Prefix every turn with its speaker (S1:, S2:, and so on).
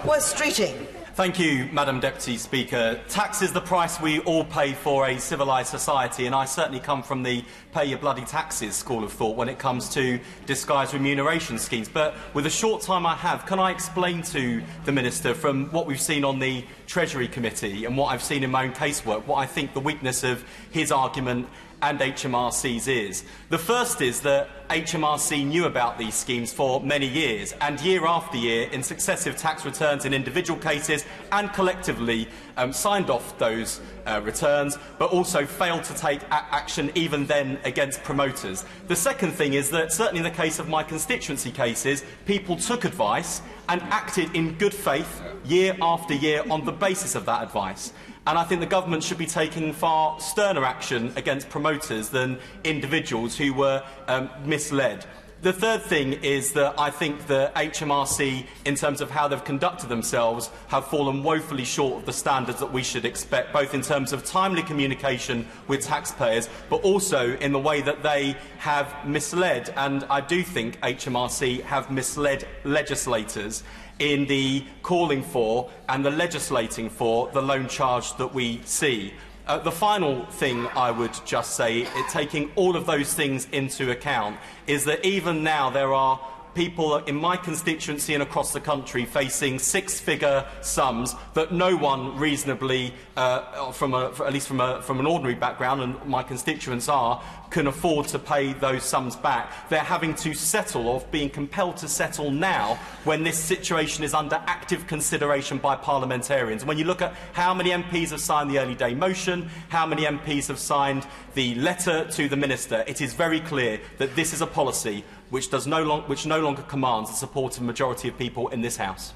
S1: Wes Streeting.
S2: Thank you, Madam Deputy Speaker. Tax is the price we all pay for a civilised society, and I certainly come from the pay your bloody taxes school of thought when it comes to disguised remuneration schemes. But with the short time I have, can I explain to the Minister, from what we've seen on the Treasury Committee and what I've seen in my own casework, what I think the weakness of his argument and HMRC's is. The first is that HMRC knew about these schemes for many years, and year after year, in successive tax returns in individual cases, and collectively signed off those returns, but also failed to take action even then against promoters. The second thing is that, certainly in the case of my constituency cases, people took advice and acted in good faith year after year on the basis of that advice. And I think the government should be taking far sterner action against promoters than individuals who were misled. The third thing is that I think the HMRC, in terms of how they've conducted themselves, have fallen woefully short of the standards that we should expect, both in terms of timely communication with taxpayers, but also in the way that they have misled, and I do think HMRC have misled legislators in the calling for and the legislating for the loan charge that we see. The final thing I would just say, taking all of those things into account, is that even now there are people in my constituency and across the country facing six-figure sums that no one reasonably, at least from an ordinary background, and my constituents are, can afford to pay those sums back. They're having to settle, or being compelled to settle now, when this situation is under active consideration by parliamentarians. When you look at how many MPs have signed the early day motion, how many MPs have signed the letter to the Minister, it is very clear that this is a policy which no longer commands the support of a majority of people in this House.